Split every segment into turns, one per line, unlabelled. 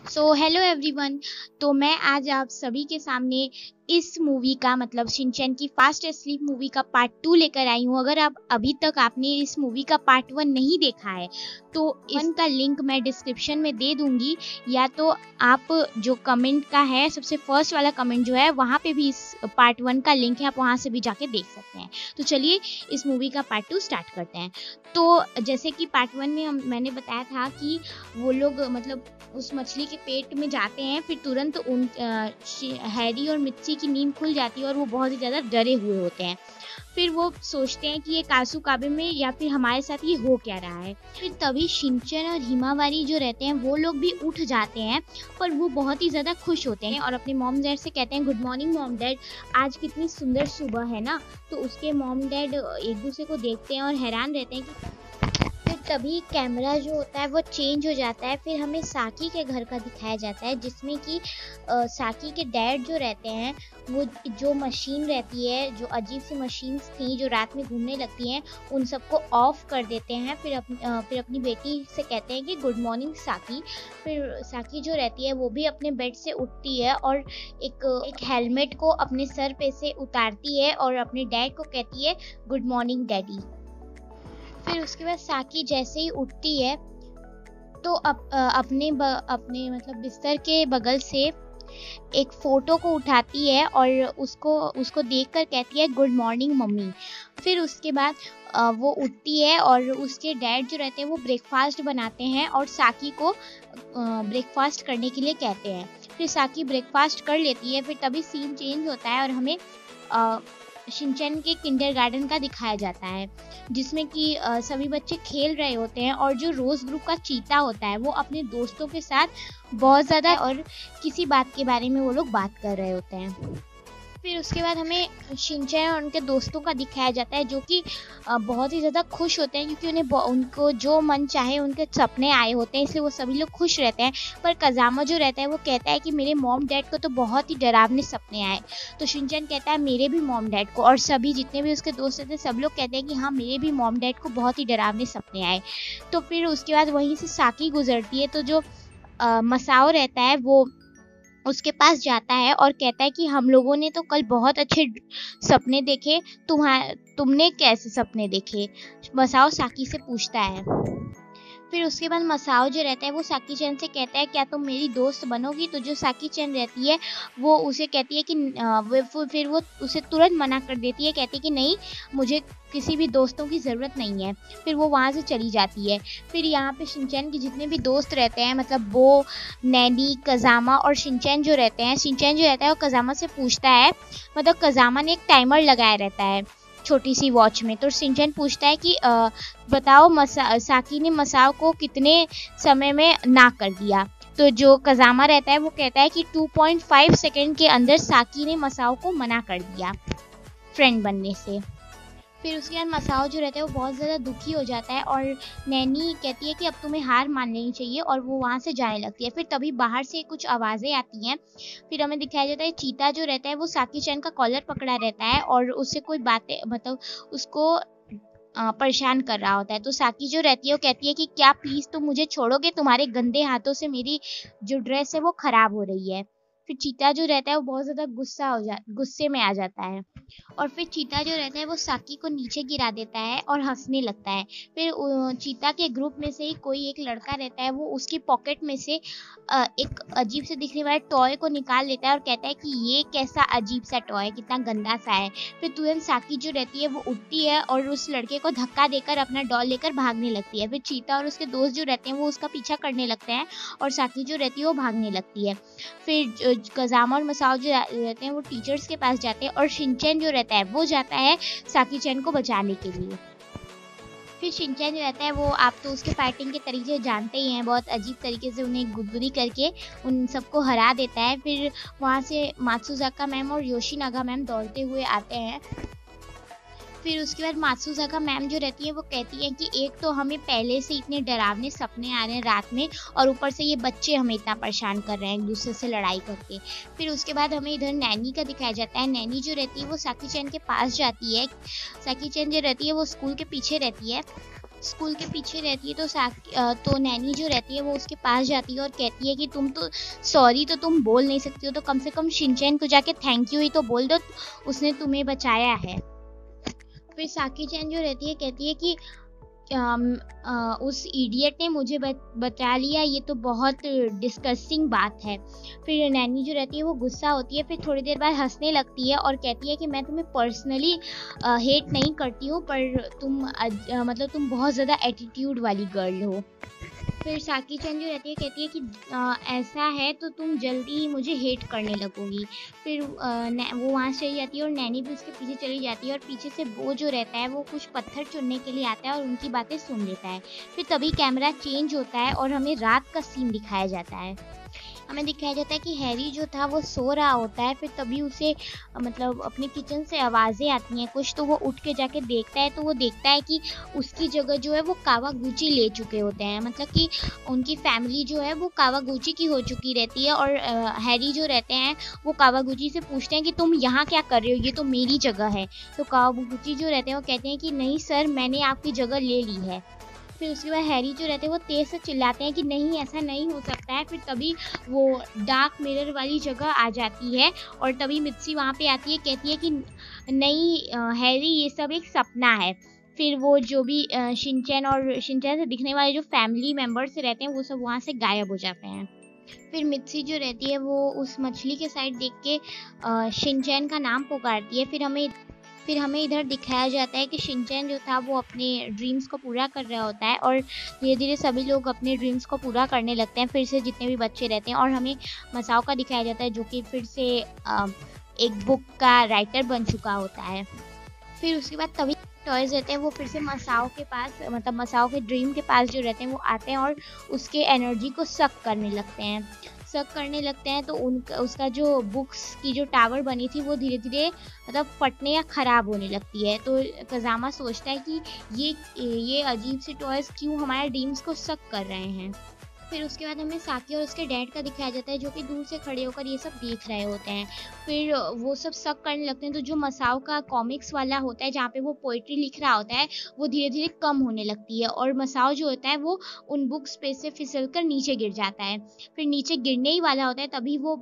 So hello everyone. तो मैं आज आप सभी के सामने इस मूवी का मतलब शिनचैन की फास्ट एस्लीप मूवी का पार्ट 2 लेकर आई हूँ। अगर आप अभी तक आपने इस मूवी का पार्ट 1 नहीं देखा है तो इसका लिंक मैं डिस्क्रिप्शन में दे दूंगी, या तो आप जो कमेंट का है सबसे फर्स्ट वाला कमेंट जो है वहाँ पे भी इस पार्ट 1 का लिंक है, आप वहाँ से भी जाके देख सकते हैं। तो चलिए इस मूवी का पार्ट 2 स्टार्ट करते हैं। तो जैसे कि पार्ट 1 में मैंने बताया था कि वो लोग मतलब उस मछली के पेट में जाते हैं, फिर तुरंत हैरी और मिर्ची की नींद खुल जाती है और वो बहुत ही ज़्यादा डरे हुए होते हैं। फिर वो सोचते हैं कि ये कासू काबे में या फिर हमारे साथ ये हो क्या रहा है। फिर तभी शिनचैन और हिमावारी जो रहते हैं वो लोग भी उठ जाते हैं, पर वो बहुत ही ज़्यादा खुश होते हैं और अपने मॉम डैड से कहते हैं गुड मॉर्निंग मॉम डैड, आज कितनी सुंदर सुबह है ना। तो उसके मॉम डैड एक दूसरे को देखते हैं और हैरान रहते हैं कि फिर तभी कैमरा जो होता है वो चेंज हो जाता है। फिर हमें साकी के घर का दिखाया जाता है, जिसमें कि साकी के डैड जो रहते हैं वो जो मशीन रहती है, जो अजीब सी मशीन्स थी जो रात में घूमने लगती हैं, उन सबको ऑफ कर देते हैं। फिर अपनी बेटी से कहते हैं कि गुड मॉर्निंग साकी। फिर साकी जो रहती है वो भी अपने बेड से उठती है और एक हेलमेट को अपने सर पे से उतारती है और अपने डैड को कहती है गुड मॉर्निंग डैडी। फिर उसके बाद साकी जैसे ही उठती है तो अपने मतलब बिस्तर के बगल से एक फोटो को उठाती है और उसको देखकर कहती है गुड मॉर्निंग मम्मी। फिर उसके बाद वो उठती है और उसके डैड जो रहते हैं वो ब्रेकफास्ट बनाते हैं और साकी को ब्रेकफास्ट करने के लिए कहते हैं। फिर साकी ब्रेकफास्ट कर लेती है। फिर तभी सीन चेंज होता है और हमें शिनचैन के किंडरगार्टन का दिखाया जाता है, जिसमें कि सभी बच्चे खेल रहे होते हैं और जो रोज ग्रुप का चीता होता है वो अपने दोस्तों के साथ बहुत ज़्यादा और किसी बात के बारे में वो लोग बात कर रहे होते हैं। फिर उसके बाद हमें शिनचैन और उनके दोस्तों का दिखाया जाता है, जो कि बहुत ही ज़्यादा खुश होते हैं क्योंकि उनको जो मन चाहे उनके सपने आए होते हैं, इसलिए वो सभी लोग खुश रहते हैं। पर कज़ामा जो रहता है वो कहता है कि मेरे मॉम डैड को तो बहुत ही डरावने सपने आए। तो शिनचैन कहता है मेरे भी मॉम डैड को, और सभी जितने भी उसके दोस्त रहते हैं सब लोग कहते हैं कि हाँ मेरे भी मॉम डैड को बहुत ही डरावने सपने आए। तो फिर उसके बाद वहीं से साकी गुजरती है, तो जो मसाओ रहता है वो उसके पास जाता है और कहता है कि हम लोगों ने तो कल बहुत अच्छे सपने देखे, तुमने कैसे सपने देखे? मसाओ साकी से पूछता है। फिर उसके बाद मसाओ जो रहता है वो साकी चैन से कहता है क्या तुम मेरी दोस्त बनोगी? तो जो साकी चैन रहती है वो उसे कहती है कि फिर वो उसे तुरंत मना कर देती है, कहती है कि नहीं, मुझे किसी भी दोस्तों की ज़रूरत नहीं है। फिर वो वहाँ से चली जाती है। फिर यहाँ पे शिनचैन के जितने भी दोस्त रहते हैं, मतलब वो, नैनी, कज़ामा और शिनचैन जो रहते हैं, शिनचैन जो रहता है वो कज़ामा से पूछता है, मतलब कज़ामा ने एक टाइमर लगाया रहता है छोटी सी वॉच में। तो शिनचैन पूछता है कि बताओ साकी ने मसाओ को कितने समय में ना कर दिया? तो जो कज़ामा रहता है वो कहता है कि 2.5 सेकंड के अंदर साकी ने मसाओ को मना कर दिया फ्रेंड बनने से। फिर उसके बाद मसाओ जो रहता है वो बहुत ज़्यादा दुखी हो जाता है और नैनी कहती है कि अब तुम्हें हार मान लेनी चाहिए, और वो वहाँ से जाने लगती है। फिर तभी बाहर से कुछ आवाज़ें आती हैं। फिर हमें दिखाया जाता है चीता जो रहता है वो साकी चैन का कॉलर पकड़ा रहता है और उससे कोई बातें, मतलब उसको परेशान कर रहा होता है। तो साकी जो रहती है वो कहती है कि क्या प्लीज़ तुम मुझे छोड़ोगे, तुम्हारे गंदे हाथों से मेरी जो ड्रेस है वो ख़राब हो रही है। फिर चीता जो रहता है वो बहुत ज़्यादा गुस्से में आ जाता है और फिर चीता जो रहता है वो साकी को नीचे गिरा देता है और हंसने लगता है। फिर चीता के ग्रुप में से ही कोई एक लड़का रहता है, वो उसकी पॉकेट में से एक अजीब से दिखने वाले टॉय को निकाल लेता है और कहता है कि ये कैसा अजीब सा टॉय, कितना गंदा सा है। फिर तुरंत साकी जो रहती है वो उठती है और उस लड़के को धक्का देकर अपना डॉल लेकर भागने लगती है। फिर चीता और उसके दोस्त जो रहते हैं वो उसका पीछा करने लगते हैं और साकी जो रहती है वो भागने लगती है। फिर कज़ामा और मसाओ जो रहते हैं वो टीचर्स के पास जाते हैं और शिनचैन जो रहता है वो जाता है साकी चैन को बचाने के लिए। फिर शिनचैन जो रहता है वो, आप तो उसके फाइटिंग के तरीके जानते ही हैं, बहुत अजीब तरीके से उन्हें गुदगुदी करके उन सबको हरा देता है। फिर वहाँ से मात्सुजाका मैम और योशिनागा मैम दौड़ते हुए आते हैं। फिर उसके बाद मात्सुजाका मैम जो रहती है वो कहती है कि एक तो हमें पहले से इतने डरावने सपने आ रहे हैं रात में, और ऊपर से ये बच्चे हमें इतना परेशान कर रहे हैं एक दूसरे से लड़ाई करके। फिर उसके बाद हमें इधर नैनी का दिखाया जाता है। नैनी जो रहती है वो साकी चैन के पास जाती है। साकी चैन जो रहती है वो स्कूल के पीछे रहती है। स्कूल के पीछे रहती है तो नैनी जो रहती है वो उसके पास जाती है और कहती है कि तुम तो सॉरी तो तुम बोल नहीं सकती हो, तो कम से कम शिनचैन को जाके थैंक यू ही तो बोल दो, उसने तुम्हें बचाया है। फिर साकी चैन जो रहती है कहती है कि उस इडियट ने मुझे बचा लिया, ये तो बहुत डिस्कस्टिंग बात है। फिर नैनी जो रहती है वो गुस्सा होती है, फिर थोड़ी देर बाद हंसने लगती है और कहती है कि मैं तुम्हें पर्सनली हेट नहीं करती हूँ, पर मतलब तुम बहुत ज़्यादा एटीट्यूड वाली गर्ल हो। फिर साकी चंद जो रहती है कहती है कि ऐसा है तो तुम जल्दी ही मुझे हेट करने लगोगी। फिर वो वहाँ से चली जाती है और नैनी भी उसके पीछे चली जाती है और पीछे से वो जो रहता है वो कुछ पत्थर चुनने के लिए आता है और उनकी बातें सुन लेता है। फिर तभी कैमरा चेंज होता है और हमें रात का सीन दिखाया जाता है। हमें दिखाया जाता है कि हैरी जो था वो सो रहा होता है, फिर तभी उसे मतलब अपने किचन से आवाज़ें आती हैं कुछ, तो वो उठ के जाके देखता है, तो वो देखता है कि उसकी जगह जो है वो कावागुची ले चुके होते हैं, मतलब कि उनकी फैमिली जो है वो कावागुची की हो चुकी रहती है। और हैरी जो रहते हैं वो कावागुची से पूछते हैं कि तुम यहाँ क्या कर रहे हो, ये तो मेरी जगह है। तो कावागुची जो रहते हैं वो कहते हैं कि नहीं सर, मैंने आपकी जगह ले ली है। फिर उसके बाद हैरी जो रहते हैं वो तेज़ से चिल्लाते हैं कि नहीं, ऐसा नहीं हो सकता है। फिर तभी वो डार्क मिरर वाली जगह आ जाती है और तभी मित्सी वहाँ पे आती है, कहती है कि नहीं हैरी, ये सब एक सपना है। फिर वो जो भी शिनचैन से दिखने वाले जो फैमिली मेम्बर्स रहते हैं वो सब वहाँ से गायब हो जाते हैं। फिर मित्सी जो रहती है वो उस मछली के साइड देख के शिनचैन का नाम पुकारती है। फिर हमें इधर दिखाया जाता है कि शिनचैन जो था वो अपने ड्रीम्स को पूरा कर रहा होता है और धीरे धीरे सभी लोग अपने ड्रीम्स को पूरा करने लगते हैं, फिर से जितने भी बच्चे रहते हैं। और हमें मसाओ का दिखाया जाता है जो कि फिर से एक बुक का राइटर बन चुका होता है। फिर उसके बाद तभी टॉयज रहते हैं वो फिर से मसाओ के पास, मतलब मसाओ के ड्रीम के पास जो रहते हैं वो आते हैं और उसके एनर्जी को सक करने लगते हैं। तो उसका जो बुक्स की जो टावर बनी थी वो धीरे धीरे मतलब फटने या ख़राब होने लगती है। तो कज़ामा सोचता है कि ये अजीब से टॉयज़ क्यों हमारे ड्रीम्स को सक कर रहे हैं। फिर उसके बाद हमें साकी और उसके डैड का दिखाया जाता है जो कि दूर से खड़े होकर ये सब देख रहे होते हैं। फिर वो सब शक करने लगते हैं। तो जो मसाओ का कॉमिक्स वाला होता है जहाँ पे वो पोइट्री लिख रहा होता है वो धीरे धीरे कम होने लगती है और मसाओ जो होता है वो उन बुक्स पे से फिसल कर नीचे गिर जाता है। फिर नीचे गिरने ही वाला होता है तभी वो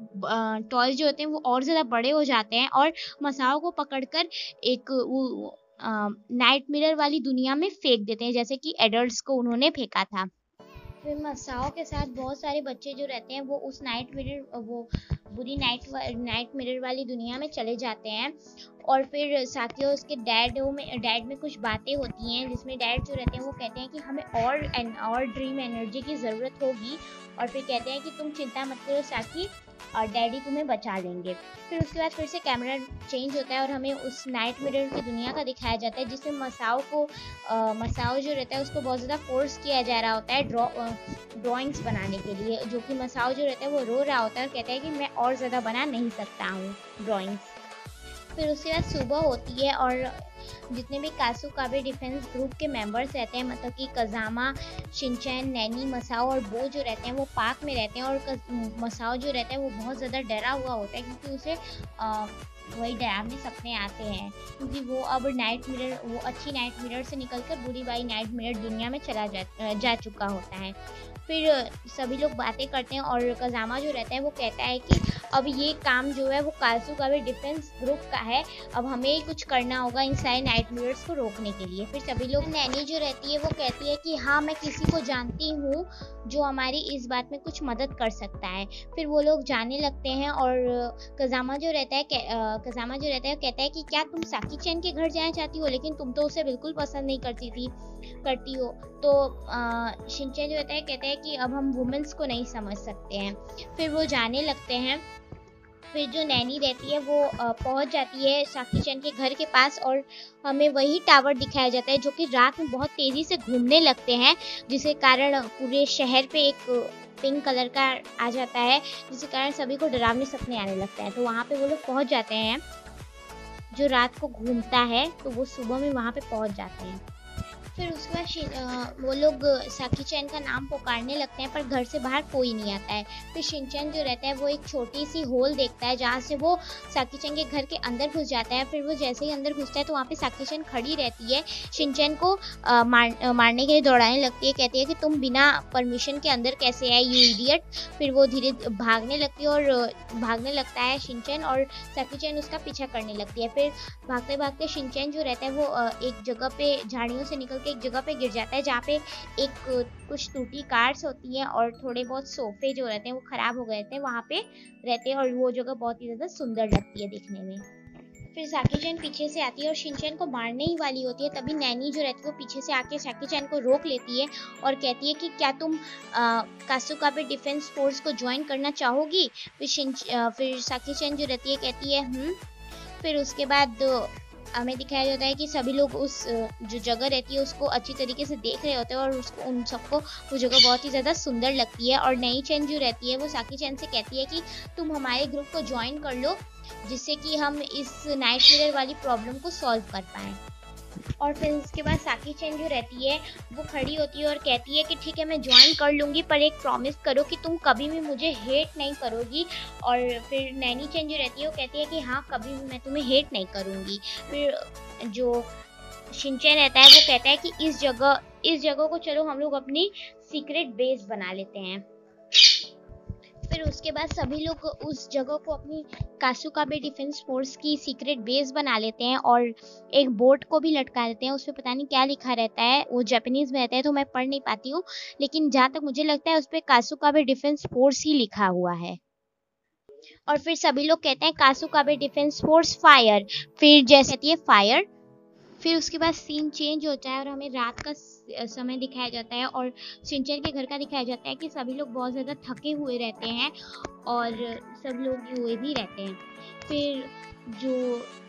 टॉयज जो होते हैं वो और ज़्यादा बड़े हो जाते हैं और मसाओ को पकड़कर एक वो नाइट मिरर वाली दुनिया में फेंक देते हैं, जैसे कि एडल्ट्स को उन्होंने फेंका था। फिर मसाओ के साथ बहुत सारे बच्चे जो रहते हैं वो उस वो बुरी नाइट मिरर वाली दुनिया में चले जाते हैं। और फिर साथी और उसके डैड में कुछ बातें होती हैं जिसमें डैड जो रहते हैं वो कहते हैं कि हमें और ड्रीम एनर्जी की ज़रूरत होगी। और फिर कहते हैं कि तुम चिंता मत करो साकी, और डैडी तुम्हें बचा लेंगे। फिर उसके बाद फिर से कैमरा चेंज होता है और हमें उस नाइट मिरर की दुनिया का दिखाया जाता है जिसमें मसाओ जो रहता है उसको बहुत ज़्यादा फोर्स किया जा रहा होता है ड्राइंग्स बनाने के लिए, जो कि मसाओ जो रहता है वो रो रहा होता है और कहता है कि मैं और ज़्यादा बना नहीं सकता हूँ ड्राइंग्स। फिर उसके बाद सुबह होती है और जितने भी कासुकाबे डिफेंस ग्रुप के मेंबर्स रहते हैं, मतलब कि कज़ामा, शिनचैन, नैनी, मसाओ और बो जो रहते हैं वो पार्क में रहते हैं। और मसाओ जो रहता है वो बहुत ज़्यादा डरा हुआ होता है क्योंकि उसे वही डरावने सपने आते हैं, क्योंकि वो अब वो अच्छी नाइट मिरर से निकलकर बुरी वाली नाइट मिरर दुनिया में चला जा चुका होता है। फिर सभी लोग बातें करते हैं और कज़ामा जो रहता है वो कहता है कि अब ये काम जो है वो कासुकाबे डिफेंस ग्रुप का है, अब हमें ही कुछ करना होगा इन सारे नाइट मिरर्स को रोकने के लिए। फिर सभी लोग, नैनी जो रहती है वो कहती है कि हाँ, मैं किसी को जानती हूँ जो हमारी इस बात में कुछ मदद कर सकता है। फिर वो लोग जाने लगते हैं और कज़ामा जो रहता है कहता है कि क्या तुम साकी चैन के घर जाना चाहती हो, लेकिन तुम तो उसे बिल्कुल पसंद नहीं करती हो। तो शिनचैन जो रहता है कहता है कि अब हम वुमेन्स को नहीं समझ सकते हैं। फिर वो जाने लगते हैं। फिर जो नैनी रहती है वो पहुंच जाती है साकी चैन के घर के पास और हमें वही टावर दिखाया जाता है जो कि रात में बहुत तेज़ी से घूमने लगते हैं, जिसके कारण पूरे शहर पे एक पिंक कलर का आ जाता है, जिसके कारण सभी को डरावने सपने आने लगते हैं। तो वहाँ पे वो लोग पहुँच जाते हैं, जो रात को घूमता है तो वो सुबह में वहाँ पे पहुँच जाते हैं। फिर उसके बाद वो लोग साकी चैन का नाम पुकारने लगते हैं, पर घर से बाहर कोई नहीं आता है। फिर शिनचैन जो रहता है वो एक छोटी सी होल देखता है जहाँ से वो साकी चैन के घर के अंदर घुस जाता है। फिर वो जैसे ही अंदर घुसता है तो वहाँ पे साकी चैन खड़ी रहती है, शिनचैन को मारने के लिए दौड़ाने लगती है, कहती है कि तुम बिना परमिशन के अंदर कैसे आए यू इडियट। फिर वो धीरे भागने लगती है और भागने लगता है शिनचैन, और साकी चैन उसका पीछा करने लगती है। फिर भागते भागते शिनचैन जो रहता है वो एक जगह पे झाड़ियों से निकल के एक जगह पे गिर जाता है जहाँ पे एक कुछ टूटी कार्स होती हैं और थोड़े बहुत सोफे जो रहते हैं वो खराब हो गए थे वहाँ पे रहते हैं, और वो जगह बहुत ही ज़्यादा सुंदर लगती है दिखने में। फिर साकी चैन पीछे से आती है और शिनचैन को मारने ही वाली होती है, तभी नैनी जो रहती है वो पीछे से आके साकी चैन को रोक लेती है और कहती है कि क्या तुम कासुकाबे डिफेंस फोर्स को ज्वाइन करना चाहोगी। फिर साकी चैन जो रहती है कहती है फिर उसके बाद हमें दिखाया जाता है कि सभी लोग उस जो जगह रहती है उसको अच्छी तरीके से देख रहे होते हैं और उसको उन सबको वो जगह बहुत ही ज़्यादा सुंदर लगती है। और नई चैन जो रहती है वो साकी चैन से कहती है कि तुम हमारे ग्रुप को ज्वाइन कर लो, जिससे कि हम इस नाइट मिरर वाली प्रॉब्लम को सॉल्व कर पाएँ। और फिर उसके बाद साकी चैन जो रहती है वो खड़ी होती है और कहती है कि ठीक है मैं ज्वाइन कर लूँगी, पर एक प्रॉमिस करो कि तुम कभी भी मुझे हेट नहीं करोगी। और फिर नैनी चैन जो रहती है वो कहती है कि हाँ कभी भी मैं तुम्हें हेट नहीं करूँगी। फिर जो शिनचैन रहता है वो कहता है कि इस जगह को चलो हम लोग अपनी सीक्रेट बेस बना लेते हैं। फिर उसके बाद सभी लोग उस जगह को अपनी कासुकाबे डिफेंस फोर्स की सीक्रेट बेस बना लेते हैं और एक बोर्ड को भी लटका देते हैं। उस पर पता नहीं क्या लिखा रहता है, वो जापानीज में रहता है तो मैं पढ़ नहीं पाती हूँ, लेकिन जहाँ तक मुझे लगता है उस पर कासुकाबे डिफेंस फोर्स ही लिखा हुआ है। और फिर सभी लोग कहते हैं कासुकाबे डिफेंस फोर्स फायर, फिर जैसे कहती है फायर। फिर उसके बाद सीन चेंज होता है और हमें रात का समय दिखाया जाता है और शिनचैन के घर का दिखाया जाता है कि सभी लोग बहुत ज़्यादा थके हुए रहते हैं और सब लोग रोए भी रहते हैं। फिर जो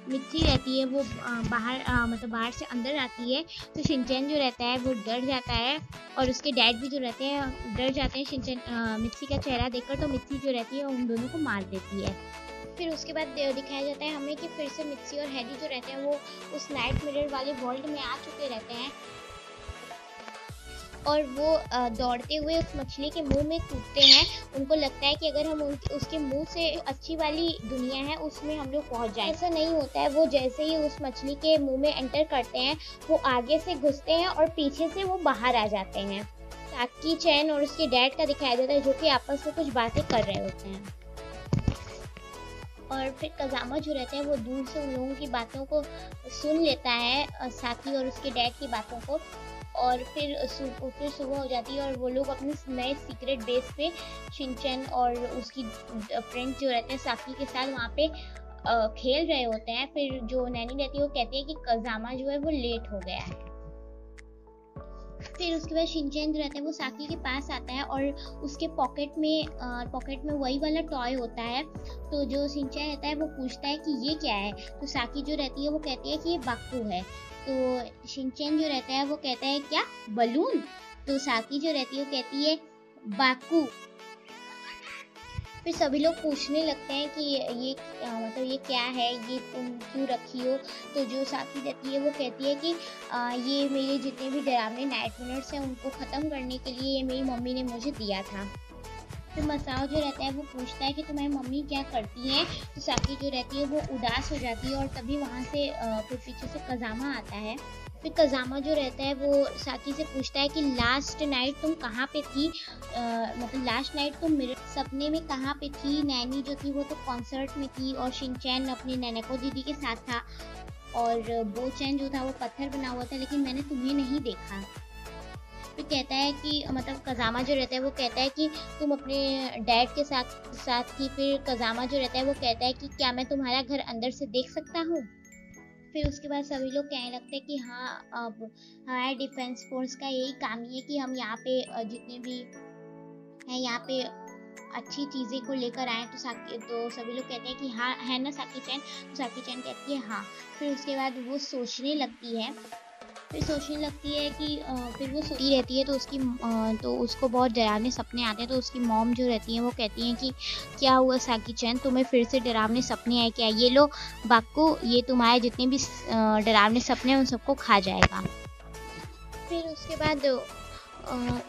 मिर्ची रहती है वो बाहर से अंदर आती है, तो शिनचैन जो रहता है वो डर जाता है और उसके डैड भी जो रहते हैं डर जाते हैं शिनचैन मिर्ची का चेहरा देखकर, तो मिर्ची जो रहती है उन दोनों को मार देती है। फिर उसके बाद दिखाया जाता है हमें कि फिर से मिर्ची और हैरी जो रहते हैं वो उस नाइट मिरर वाले वर्ल्ड में आ चुके रहते हैं और वो दौड़ते हुए उस मछली के मुंह में कूदते हैं। उनको लगता है कि अगर हम उसके मुंह से अच्छी वाली दुनिया है उसमें हम लोग पहुंच जाएं। ऐसा नहीं होता है, वो जैसे ही उस मछली के मुंह में एंटर करते हैं वो आगे से घुसते हैं और पीछे से वो बाहर आ जाते हैं। साकी चैन और उसके डैड का दिखाया जाता है जो कि आपस में कुछ बातें कर रहे होते हैं। और फिर कजामा जो रहता है वो दूर से उन लोगों की बातों को सुन लेता है, साकी और उसके डैड की बातों को। और फिर सुबह हो जाती है और वो लोग अपने नए सीक्रेट बेस पे शिनचैन और उसकी फ्रेंड्स जो रहते हैं साकी के साथ वहाँ पे खेल रहे होते हैं। फिर जो नैनी रहती है वो कहती है कि कजामा जो है वो लेट हो गया है। फिर उसके बाद शिनचैन जो रहता है वो साकी के पास आता है और उसके पॉकेट में वही वाला टॉय होता है। तो जो शिनचैन रहता है वो पूछता है कि ये क्या है, तो साकी जो रहती है वो कहती है कि ये बाकू है। तो शिनचैन जो रहता है वो कहता है क्या बलून, तो साकी जो रहती है वो कहती है बाकू। फिर सभी लोग पूछने लगते हैं कि ये क्या है, ये तुम क्यों रखी हो। तो जो साकी रहती है वो कहती है कि ये मेरे जितने भी डरावने नाइट मिरर्स हैं उनको ख़त्म करने के लिए ये मेरी मम्मी ने मुझे दिया था। फिर मसाओ जो रहता है वो पूछता है कि तुम्हारी मम्मी क्या करती हैं, तो साकी जो रहती है वो उदास हो जाती है और तभी वहाँ से फिर पीछे से कजामा आता है। फिर कजामा जो रहता है वो साकी से पूछता है कि लास्ट नाइट तुम कहाँ पे थी, लास्ट नाइट तुम मेरे सपने में कहाँ पे थी। नैनी जो थी वो तो कॉन्सर्ट में थी और शिनचैन अपनी नैनेको दीदी के साथ था और बोचैन जो था वो पत्थर बना हुआ था, लेकिन मैंने तुम्हें नहीं देखा। फिर कहता है कि कजामा जो रहता है वो कहता है कि तुम अपने डैड के साथ थी। फिर कजामा जो रहता है वो कहता है कि क्या मैं तुम्हारा घर अंदर से देख सकता हूँ। फिर उसके बाद सभी लोग कहने लगते हैं कि हाँ अब हमारे डिफेंस फोर्स का यही काम ही है कि हम यहाँ पे जितने भी हैं यहाँ पे अच्छी चीज़ें को लेकर आए। तो सभी लोग कहते हैं कि हाँ है ना साकी चैन, तो साकी चैन कहती है हाँ। फिर उसके बाद वो सोचने लगती है कि फिर वो सोती रहती है तो उसको बहुत डरावने सपने आते हैं। तो उसकी मॉम जो रहती है वो कहती हैं कि क्या हुआ साकी चैन, तुम्हें फिर से डरावने सपने आए क्या, ये लो बाकू, ये तुम्हारे जितने भी डरावने सपने हैं उन सबको खा जाएगा। उसके बाद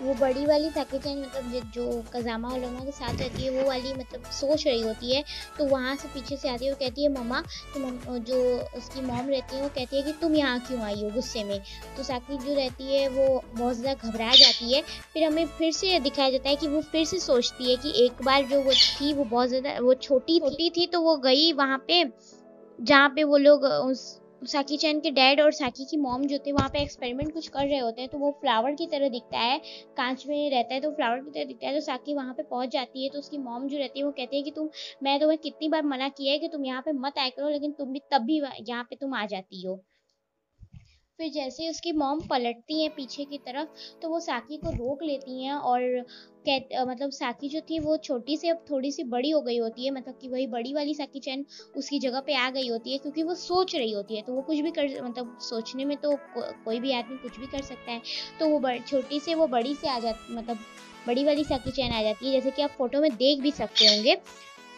वो बड़ी वाली साकी-चैन मतलब जो कज़ामा और लोमा के साथ रहती है, वो वाली मतलब सोच रही होती है, तो वहाँ से पीछे से आती है और कहती है मम्मा, तो जो उसकी मॉम रहती है वो कहती है कि तुम यहाँ क्यों आई हो गुस्से में। तो साकी जो रहती है वो बहुत ज़्यादा घबरा जाती है। फिर हमें फिर से दिखाया जाता है कि वो फिर से सोचती है कि एक बार जो वो थी वो बहुत ज़्यादा वो छोटी थी, तो वो गई वहाँ पे जहाँ पे वो लोग उस साकी चैन के डैड और साकी की मॉम जो थे वहाँ पे एक्सपेरिमेंट कुछ कर रहे होते हैं, तो वो फ्लावर की तरह दिखता है, कांच में रहता है तो फ्लावर की तरह दिखता है। तो साकी वहाँ पे पहुँच जाती है, तो उसकी मॉम जो रहती है वो कहती है कि मैं तुम्हें कितनी बार मना किया है कि तुम यहाँ पे मत आया करो, लेकिन तुम भी तब भी यहाँ पे तुम आ जाती हो। फिर जैसे ही उसकी मॉम पलटती हैं पीछे की तरफ, तो वो साकी को रोक लेती हैं और मतलब साकी जो थी वो छोटी से अब थोड़ी सी बड़ी हो गई होती है, मतलब कि वही बड़ी वाली साकी चैन उसकी जगह पे आ गई होती है, क्योंकि वो सोच रही होती है, तो वो कुछ भी कर मतलब सोचने में तो कोई भी आदमी कुछ भी कर सकता है। तो वो छोटी से वो बड़ी से आ जाती, मतलब बड़ी वाली साकी चैन आ जाती है, जैसे कि आप फोटो में देख भी सकते होंगे।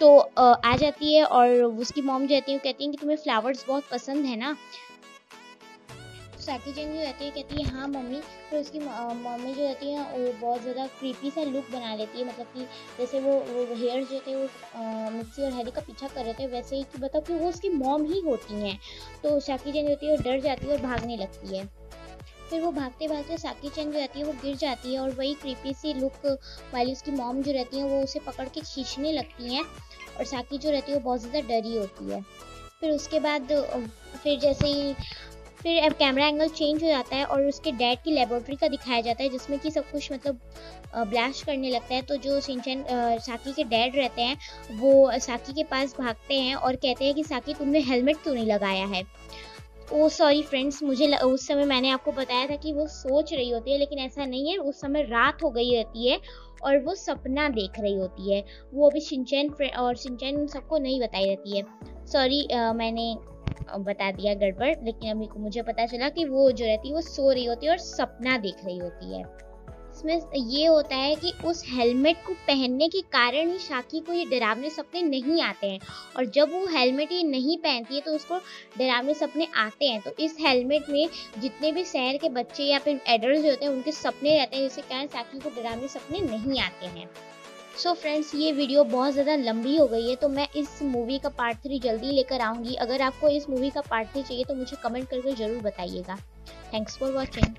तो आ जाती है और उसकी मॉम जो रहती है वो कहती है कि तुम्हें फ्लावर्स बहुत पसंद है ना। साकी चैन जो रहती है कहती है हाँ मम्मी। फिर उसकी मम्मी जो रहती है वो बहुत ज़्यादा क्रीपी सा लुक बना लेती है, मतलब कि जैसे वो हेयर जो थे वो मिक्सी और हैरी का पीछा कर रहे थे, वैसे ही कि मतलब कि वो उसकी मॉम ही होती हैं। तो साकी चैन जो होती है वो डर जाती है और भागने लगती है। फिर वो भागते भागते साकी चैन जो रहती है वो गिर जाती है और वही क्रीपी सी लुक वाली उसकी मॉम जो रहती है वो उसे पकड़ के खींचने लगती हैं, और साकी जो रहती है वो बहुत ज़्यादा डरी होती है। फिर उसके बाद फिर जैसे ही फिर अब कैमरा एंगल चेंज हो जाता है और उसके डैड की लेबोरेटरी का दिखाया जाता है, जिसमें कि सब कुछ मतलब ब्लास्ट करने लगता है। तो जो शिनचैन साकी के डैड रहते हैं वो साकी के पास भागते हैं और कहते हैं कि साकी तुमने हेलमेट क्यों नहीं लगाया है। ओ सॉरी फ्रेंड्स, मुझे उस समय मैंने आपको बताया था कि वो सोच रही होती है, लेकिन ऐसा नहीं है, उस समय रात हो गई रहती है और वो सपना देख रही होती है। वो अभी शिनचैन और शिनचैन सबको नहीं बताई रहती है। सॉरी मैंने बता दिया गड़बड़, लेकिन अभी को मुझे पता चला कि वो जो रहती है वो सो रही होती है और सपना देख रही होती है। इसमें ये होता है कि उस हेलमेट को पहनने के कारण ही साकी को ये डरावने सपने नहीं आते हैं, और जब वो हेलमेट ये नहीं पहनती है तो उसको डरावने सपने आते हैं। तो इस हेलमेट में जितने भी शहर के बच्चे या फिर एडल्ट होते हैं उनके सपने रहते हैं, जिसके कारण साकी को डरावने सपने नहीं आते हैं। सो फ्रेंड्स, ये वीडियो बहुत ज़्यादा लंबी हो गई है, तो मैं इस मूवी का पार्ट 3 जल्दी लेकर आऊँगी। अगर आपको इस मूवी का पार्ट 3 चाहिए तो मुझे कमेंट करके ज़रूर बताइएगा। Thanks for watching.